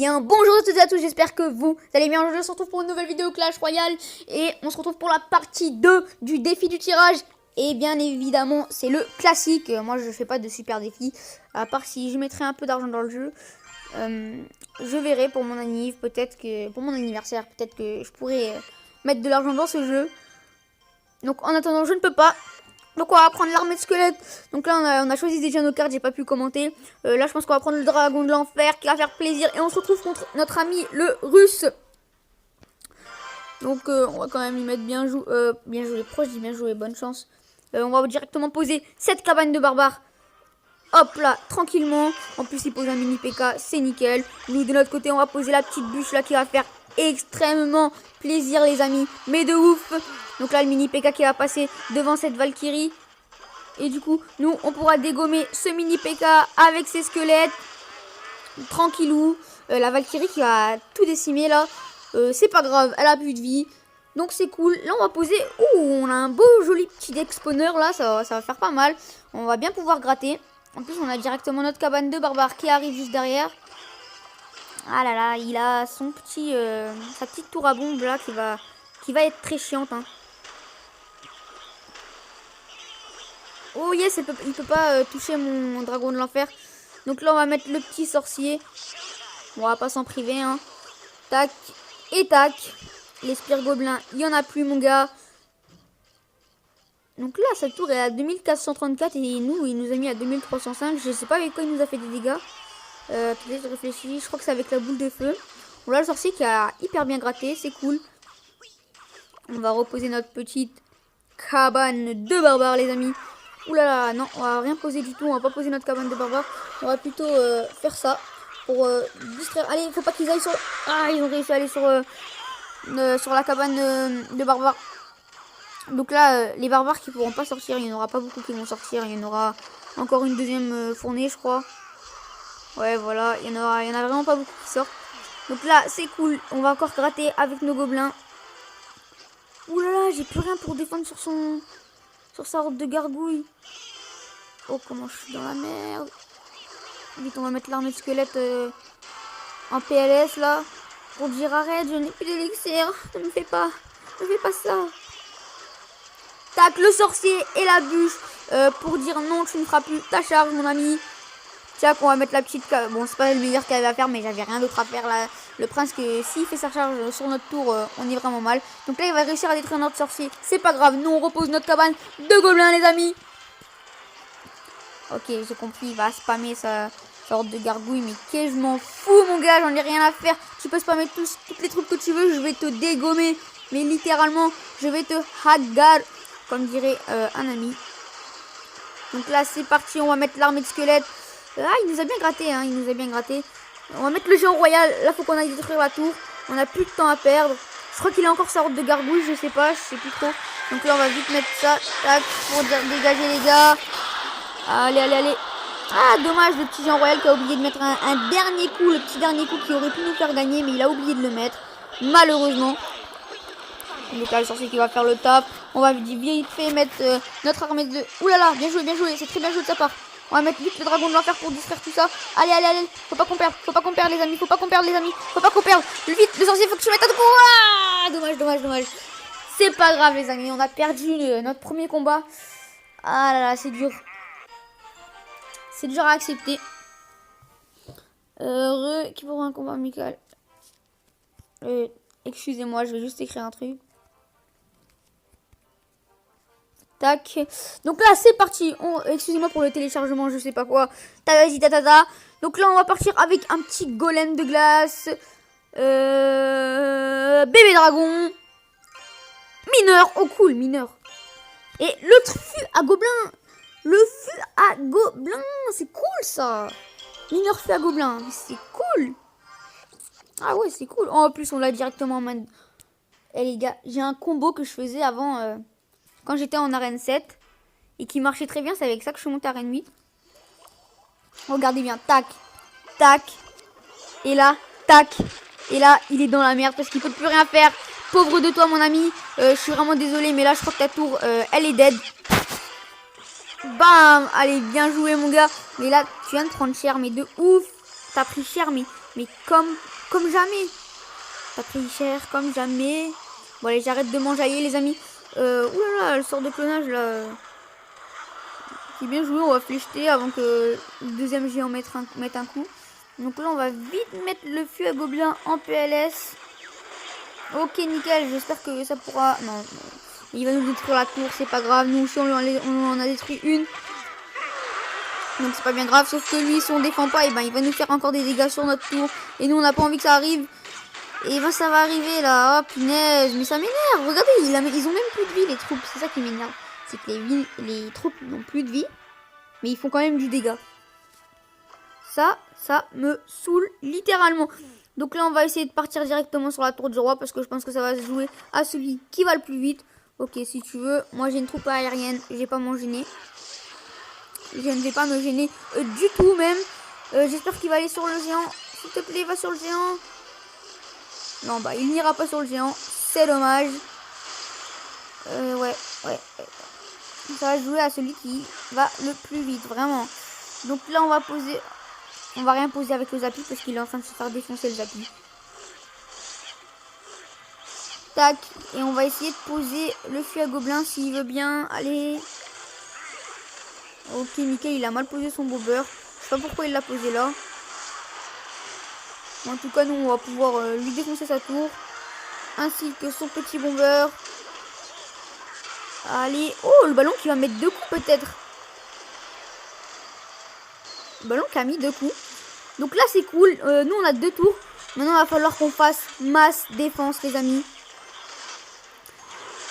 Bien, bonjour à toutes et à tous, j'espère que vous allez bien. Aujourd'hui on se retrouve pour une nouvelle vidéo Clash Royale et on se retrouve pour la partie 2 du défi du tirage. Et bien évidemment c'est le classique, moi je fais pas de super défi, à part si je mettrai un peu d'argent dans le jeu. Je verrai pour mon anniv, peut-être que pour mon anniversaire, peut-être que je pourrais mettre de l'argent dans ce jeu. Donc en attendant je ne peux pas. Donc on va prendre l'armée de squelettes. Donc là on a choisi déjà nos cartes, j'ai pas pu commenter. Là je pense qu'on va prendre le dragon de l'enfer qui va faire plaisir. Et on se retrouve contre notre ami le russe. Donc on va quand même lui mettre bien joué, proche, je dis bien joué, bonne chance. On va directement poser cette cabane de barbares. Hop là, tranquillement. En plus il pose un mini PK, c'est nickel. Nous de notre côté on va poser la petite bûche là qui va faire extrêmement plaisir les amis. Mais de ouf. Donc là le mini PK qui va passer devant cette Valkyrie. Et du coup nous on pourra dégommer ce mini PK avec ses squelettes. Tranquillou. La Valkyrie qui va tout décimer là. C'est pas grave, elle a plus de vie. Donc c'est cool. Là on va poser. Ouh, on a un beau joli petit deck spawner là. Ça va faire pas mal. On va bien pouvoir gratter. En plus on a directement notre cabane de barbares qui arrive juste derrière. Ah là là, il a son petit sa petite tour à bombe là qui va être très chiante hein. Oh yes, il peut pas toucher mon dragon de l'enfer. Donc là on va mettre le petit sorcier. On va pas s'en priver hein. Tac et tac. Les spires gobelins, il y en a plus mon gars. Donc là cette tour est à 2434 et nous il nous a mis à 2305. Je sais pas avec quoi il nous a fait des dégâts. Peut-être je réfléchis, je crois que c'est avec la boule de feu. On a le sorcier qui a hyper bien gratté, c'est cool. On va reposer notre petite cabane de barbares les amis. Ouh là là, non, on va rien poser du tout, on va pas poser notre cabane de barbares. On va plutôt faire ça pour distraire. Allez, il faut pas qu'ils aillent sur... Ah, ils ont réussi à aller sur la cabane de barbares. Donc là, les barbares qui pourront pas sortir, il n'y en aura pas beaucoup qui vont sortir. Il y en aura encore une deuxième fournée, je crois. Ouais, voilà, il y en a vraiment pas beaucoup qui sortent. Donc là, c'est cool, on va encore gratter avec nos gobelins. Ouh là là, j'ai plus rien pour défendre sur sa robe de gargouille. Oh, comment je suis dans la merde. Vite, on va mettre l'armée de squelette en PLS là. Pour dire arrête, je n'ai plus d'élixir. Ne me fais pas ça. Tac, le sorcier et la bûche pour dire non, tu ne feras plus ta charge, mon ami. Tiens, qu'on va mettre la petite... Bon, c'est pas le meilleur qu'il avait à faire, mais j'avais rien d'autre à faire là. Le prince, que s'il fait sa charge sur notre tour, on est vraiment mal. Donc là, il va réussir à détruire notre sorcier. C'est pas grave, nous on repose notre cabane de gobelins, les amis. Ok, j'ai compris, il va spammer sa sorte de gargouille, mais qu'est-ce que je m'en fous, mon gars, j'en ai rien à faire. Tu peux spammer toutes les troupes que tu veux, je vais te dégommer. Mais littéralement, je vais te hagar, comme dirait un ami. Donc là, c'est parti, on va mettre l'armée de squelettes. Ah, il nous a bien gratté, hein, il nous a bien gratté. On va mettre le géant royal. Là, faut qu'on aille détruire la tour. On a plus de temps à perdre. Je crois qu'il a encore sa robe de gargouille, je sais pas, je sais plus trop. Donc là, on va vite mettre ça, tac, pour dégager les gars. Allez, allez, allez. Ah, dommage, le petit géant royal qui a oublié de mettre un dernier coup, le petit dernier coup qui aurait pu nous faire gagner, mais il a oublié de le mettre, malheureusement. Donc là, le sorcier qui va faire le taf. On va vite fait mettre notre armée de... Ouh là là, bien joué, c'est très bien joué de sa part. On va mettre vite le dragon de l'enfer pour distraire tout ça. Allez, allez, allez. Faut pas qu'on perde les amis. Faut pas qu'on perde. Vite, le sorcier, faut que tu mettes un coup. Ah, dommage. C'est pas grave les amis. On a perdu notre premier combat. Ah là là, c'est dur. C'est dur à accepter. Qui pour un combat amical. Excusez-moi, je vais juste écrire un truc. Tac. Donc là, c'est parti. Excusez-moi pour le téléchargement, je sais pas quoi. Donc là, on va partir avec un petit golem de glace. Bébé dragon. Mineur. Oh, cool, mineur. Et l'autre fût à gobelin. Le fût à gobelin. C'est cool, ça. Mineur fût à gobelin. C'est cool. Ah ouais, c'est cool. En plus, on l'a directement en main. Eh les gars, j'ai un combo que je faisais avant... quand j'étais en arène 7 et qui marchait très bien, c'est avec ça que je suis montée à arène 8. Regardez bien, tac, tac, et là, tac, et là, il est dans la merde parce qu'il peut plus rien faire. Pauvre de toi, mon ami, je suis vraiment désolée, mais là, je crois que ta tour, elle est dead. Bam, allez, bien joué, mon gars. Mais là, tu viens de prendre cher, mais de ouf. T'as pris cher, mais Mais comme jamais. Pas pris cher, comme jamais. Bon, allez, j'arrête de m'enjailler, les amis. Oulala, le sort de clonage, là. C'est bien joué, on va flécheter avant que le deuxième géant mette un coup. Donc là, on va vite mettre le feu à gobelin en PLS. Ok, nickel, j'espère que ça pourra... Non, il va nous détruire la tour, c'est pas grave. Nous aussi, on en a détruit une. Donc c'est pas bien grave, sauf que lui, si on défend pas, et ben, il va nous faire encore des dégâts sur notre tour. Et nous, on n'a pas envie que ça arrive. Et ben, ça va arriver, là. Oh, punaise, mais ça m'énerve. Regardez, ils ont même plus de vie, les troupes. C'est ça qui m'énerve. C'est que les troupes n'ont plus de vie. Mais ils font quand même du dégât. Ça me saoule littéralement. Donc là, on va essayer de partir directement sur la tour du roi. Parce que je pense que ça va se jouer à celui qui va le plus vite. Ok, si tu veux. Moi, j'ai une troupe aérienne. Je vais pas m'en gêner. Je ne vais pas me gêner du tout même. J'espère qu'il va aller sur le géant. S'il te plaît, va sur le géant. Non, bah, il n'ira pas sur le géant. C'est dommage. Ouais. Ça va jouer à celui qui va le plus vite, vraiment. Donc là, on va poser... On va rien poser avec le Zappy parce qu'il est en train de se faire défoncer le Zappy. Tac. Et on va essayer de poser le fût à gobelin s'il veut bien. Allez. Ok, nickel, il a mal posé son bobber. Je sais pas pourquoi il l'a posé là. En tout cas, nous, on va pouvoir lui défoncer sa tour. Ainsi que son petit bomber. Allez. Oh, le ballon qui va mettre 2 coups peut-être. Le ballon qui a mis 2 coups. Donc là, c'est cool. Nous, on a 2 tours. Maintenant, il va falloir qu'on fasse masse défense, les amis.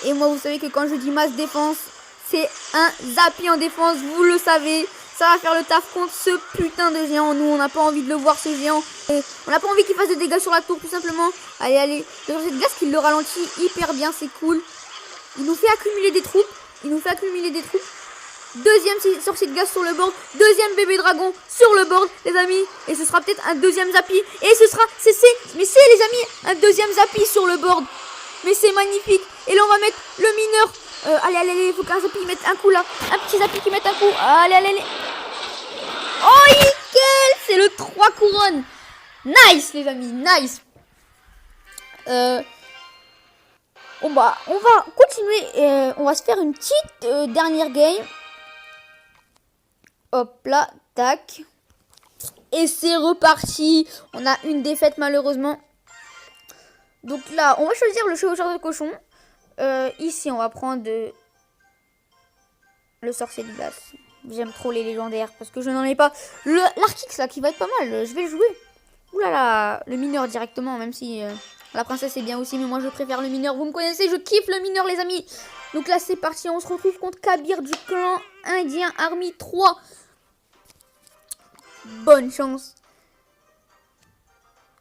Et moi, vous savez que quand je dis masse défense, c'est un Zappy en défense. Vous le savez. Ça va faire le taf contre ce putain de géant. Nous, on n'a pas envie de le voir, ce géant. On n'a pas envie qu'il fasse des dégâts sur la tour, tout simplement. Allez. Le sorcier de glace qui le ralentit hyper bien. C'est cool. Il nous fait accumuler des troupes. Deuxième sorcier de glace sur le board. Deuxième bébé dragon sur le board, les amis. Et ce sera peut-être un deuxième Zappy. Et ce sera... Mais c'est, les amis, un deuxième Zappy sur le board. Mais c'est magnifique. Et là, on va mettre le mineur. Allez. Il faut qu'un Zappy mette un coup, là. Un petit Zappy qui mette un coup. Allez. Oh, nickel. C'est le 3 couronnes. Nice, les amis. Nice. On va continuer. On va se faire une petite dernière game. Hop là, tac. Et c'est reparti. On a une défaite malheureusement. Donc là, on va choisir le chevaucheur de cochon. Ici, on va prendre le sorcier de glace. J'aime trop les légendaires parce que je n'en ai pas. L'Arkix là qui va être pas mal. Je vais le jouer. Ouh là là, le mineur directement, même si la princesse est bien aussi. Mais moi, je préfère le mineur. Vous me connaissez, je kiffe le mineur, les amis. Donc là, c'est parti. On se retrouve contre Kabir du clan indien Army 3. Bonne chance.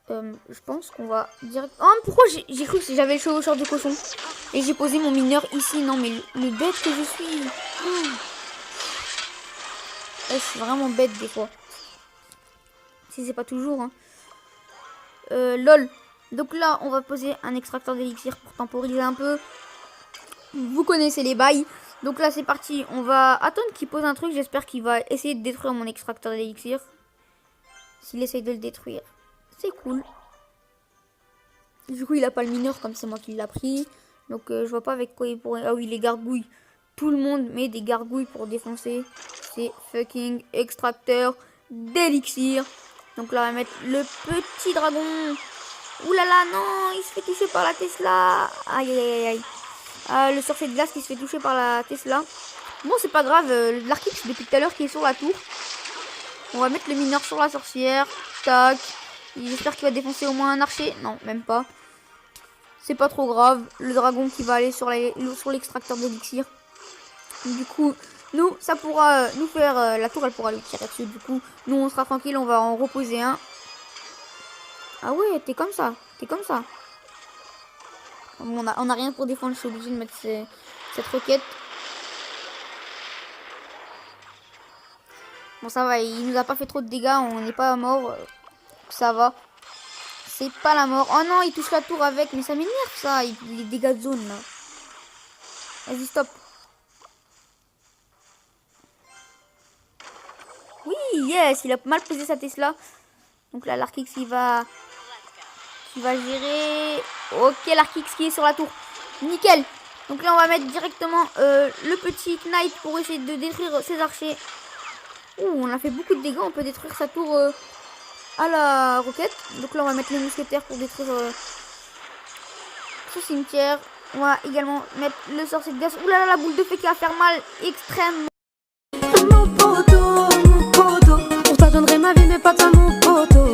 Je pense qu'on va direct... Oh, pourquoi j'ai cru que j'avais le chevaucheur de cochon. Et j'ai posé mon mineur ici. Non, mais le bête que je suis. Je suis vraiment bête des fois. Si c'est pas toujours. Hein. Lol. Donc là, on va poser un extracteur d'élixir pour temporiser un peu. Vous connaissez les bails. Donc là, c'est parti. On va attendre qu'il pose un truc. J'espère qu'il va essayer de détruire mon extracteur d'élixir. S'il essaye de le détruire, c'est cool. Du coup, il a pas le mineur comme c'est moi qui l'a pris. Donc, je vois pas avec quoi il pourrait... Ah oui, les gargouilles. Tout le monde met des gargouilles pour défoncer ces fucking extracteurs d'élixir. Donc là, on va mettre le petit dragon. Ouh là là, non, il se fait toucher par la Tesla. Aïe. Le sorcier de glace qui se fait toucher par la Tesla. Bon, c'est pas grave. L'Arkix depuis tout à l'heure qui est sur la tour. On va mettre le mineur sur la sorcière. Tac. J'espère qu'il va défoncer au moins un archer. Non, même pas. C'est pas trop grave. Le dragon qui va aller sur l'extracteur d'élixir. Du coup, nous, ça pourra nous faire... la tour, elle pourra lui tirer dessus. Du coup, nous, on sera tranquille. On va en reposer un. Ah ouais, t'es comme ça. Bon, on a rien pour défendre. Je suis obligée de mettre cette roquette. Bon, ça va, il nous a pas fait trop de dégâts, on n'est pas mort. Ça va. C'est pas la mort. Oh non, il touche la tour avec, mais ça m'énerve ça, les dégâts de zone là. Vas-y, stop. Oui, yes, il a mal posé sa Tesla. Donc là, l'Arkix qui va gérer. Ok, l'Arkix qui est sur la tour. Nickel. Donc là, on va mettre directement le petit Knight pour essayer de détruire ses archers. Ouh, on a fait beaucoup de dégâts. On peut détruire sa tour à la roquette. Donc là, on va mettre les mousquetaires pour détruire ce cimetière. On va également mettre le sorcier de glace. Ouh là là, la boule de feu qui va faire mal extrêmement. Mon poteau, pour ça je donnerai ma vie mais pas ta mon poteau.